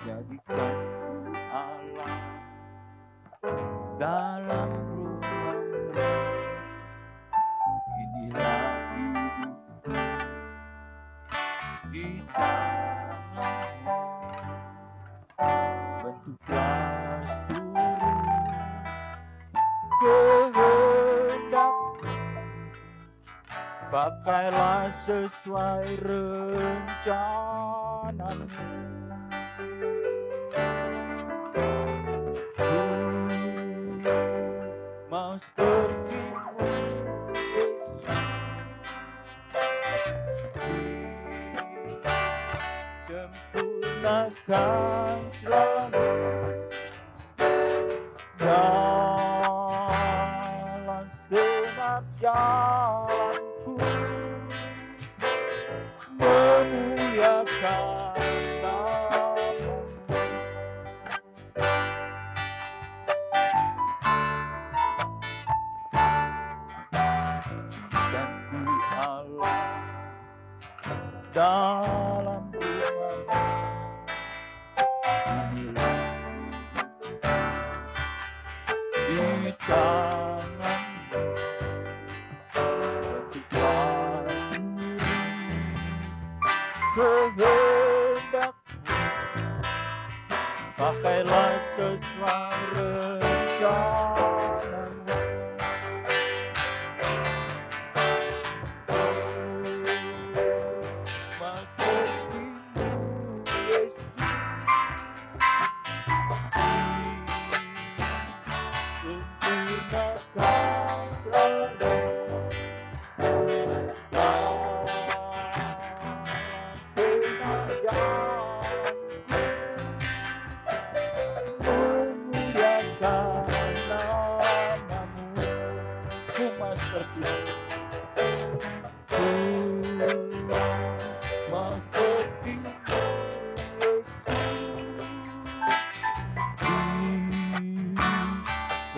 Speaker 5: Jadikan ku Allah dalam rumahmu, inilah hidupku di tanganmu. Bentuklah seluruh kehendakmu, pakailah sesuai rencanamu. Mau seperti-Mu Yesus, sempurnakan selalu dalam segenap jalanku, memuliakan nama-Mu. Dan ku Allah dalam rumah-Mu, inilah di tangan-Mu. Bentuklah seluruh kehendak-Mu, pakailah sesuai rencana-Mu.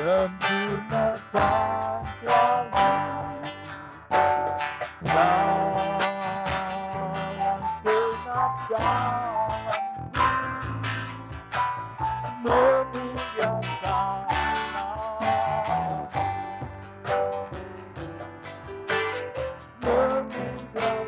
Speaker 5: Sempurnakan selalu dalam segenap jalanku, memuliakan nama-Mu, memuliakan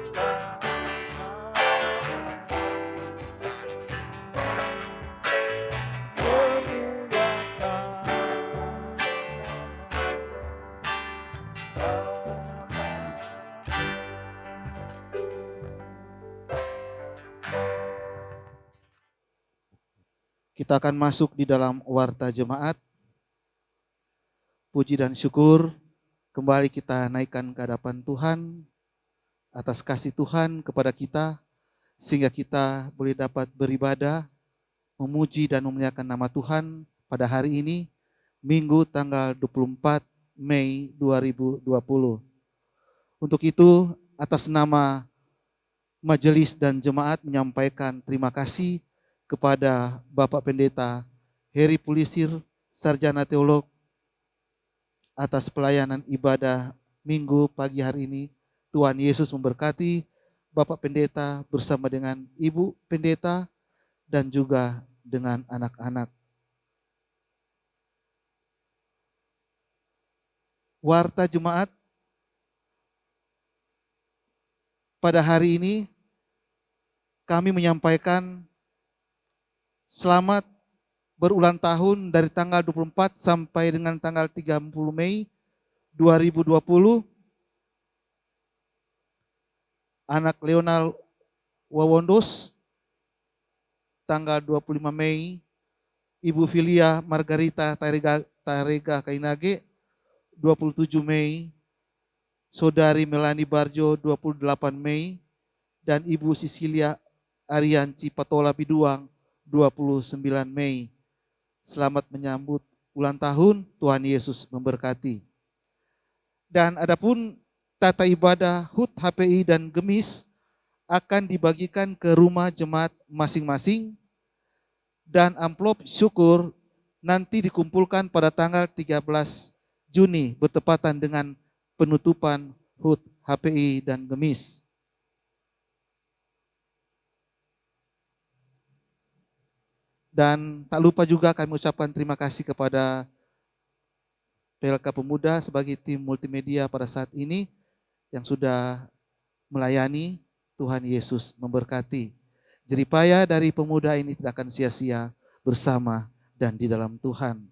Speaker 3: Kita akan masuk di dalam warta jemaat. Puji dan syukur kembali kita naikkan ke hadapan Tuhan atas kasih Tuhan kepada kita, sehingga kita boleh dapat beribadah, memuji dan memuliakan nama Tuhan pada hari ini, Minggu tanggal 24 Mei 2020. Untuk itu, atas nama majelis dan jemaat menyampaikan terima kasih kepada Bapak Pendeta Heri Pulisir, Sarjana Teolog, atas pelayanan ibadah Minggu pagi hari ini. Tuhan Yesus memberkati Bapak Pendeta bersama dengan Ibu Pendeta dan juga dengan anak-anak. Warta jemaat pada hari ini kami menyampaikan selamat berulang tahun dari tanggal 24 sampai dengan tanggal 30 Mei 2020. Anak Leonal Wawondos tanggal 25 Mei, Ibu Filia Margarita Tarega Kainage 27 Mei, Saudari Melani Barjo 28 Mei, dan Ibu Sisilia Arian Cipatola Biduang 29 Mei. Selamat menyambut ulang tahun, Tuhan Yesus memberkati. Dan adapun tata ibadah HUT, HPI dan Gemis akan dibagikan ke rumah jemaat masing-masing dan amplop syukur nanti dikumpulkan pada tanggal 13 Juni bertepatan dengan penutupan HUT, HPI dan Gemis. Dan tak lupa juga kami ucapkan terima kasih kepada PLK Pemuda sebagai tim multimedia pada saat ini yang sudah melayani. Tuhan Yesus memberkati. Jeripaya dari pemuda ini tidak akan sia-sia bersama dan di dalam Tuhan.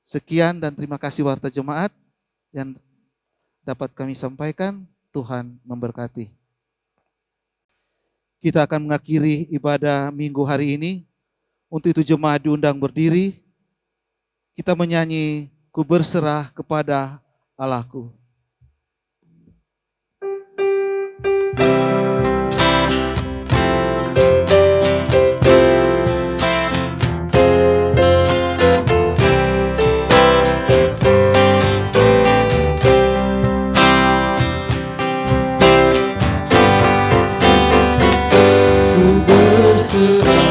Speaker 3: Sekian dan terima kasih warta jemaat yang dapat kami sampaikan. Tuhan memberkati. Kita akan mengakhiri ibadah minggu hari ini. Untuk itu jemaat diundang berdiri. Kita menyanyi Ku berserah kepada Allahku. Ku berserah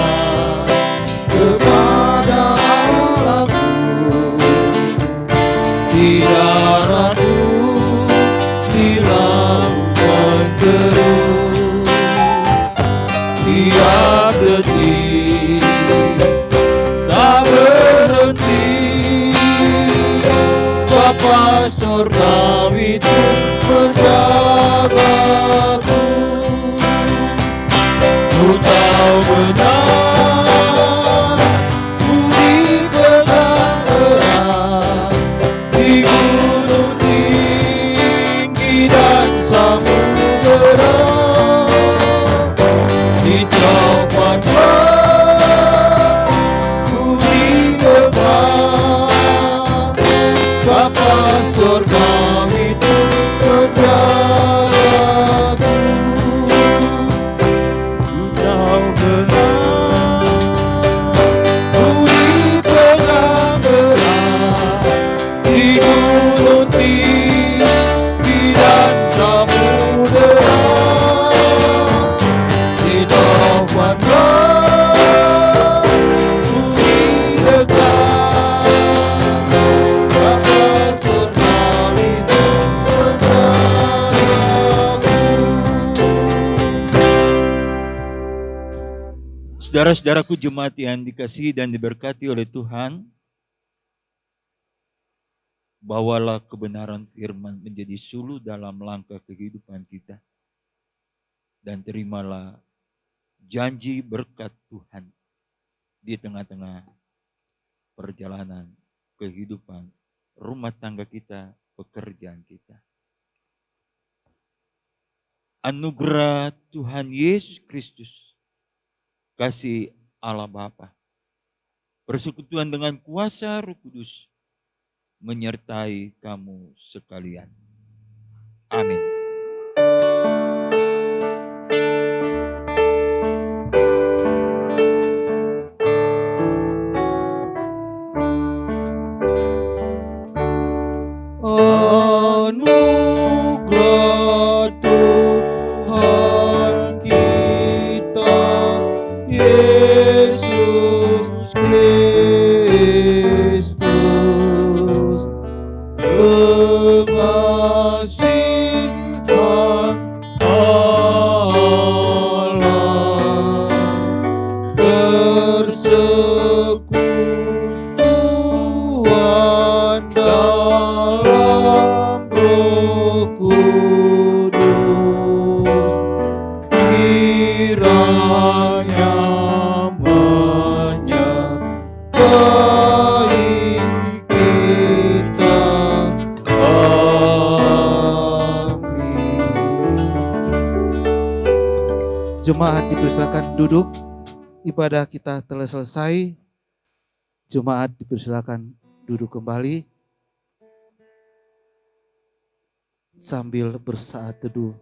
Speaker 3: kepada Allahku, di daratku, di lautan terus, tiap detik tak berhenti. Bapa Surgawi itu menjagaku. Ku tahu benar, ku dipegang erat di gunung tinggi dan samudera, di tempat ku dipegang. Bapa Surgawi itu menjagaku.
Speaker 4: Saudara-saudaraku jemaat yang dikasihi dan diberkati oleh Tuhan, bawalah kebenaran firman menjadi suluh dalam langkah kehidupan kita. Dan terimalah janji berkat Tuhan di tengah-tengah perjalanan kehidupan rumah tangga kita, pekerjaan kita. Anugerah Tuhan Yesus Kristus, kasih Allah Bapa, persekutuan dengan kuasa Roh Kudus menyertai kamu sekalian. Amin.
Speaker 3: Anugerah Tuhan kita Yesus Kristus, pengasihan Allah, persekutuan dalam Roh Kudus, kiranya menyertai kita. Amin. Jemaat dipersilakan duduk. Ibadah kita telah selesai. Jemaat dipersilakan duduk kembali sambil bersaat teduh.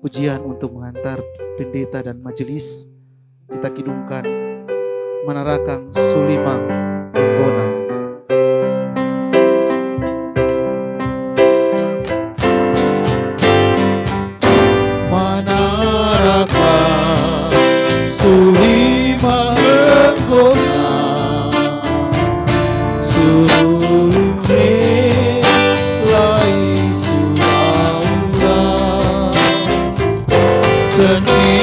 Speaker 3: pujian untuk mengantar pendeta dan majelis. Kita kidungkan Manarakang Sulimang Anggona. Manarakang Sulimang Anggona, Sulme lai suraura, seni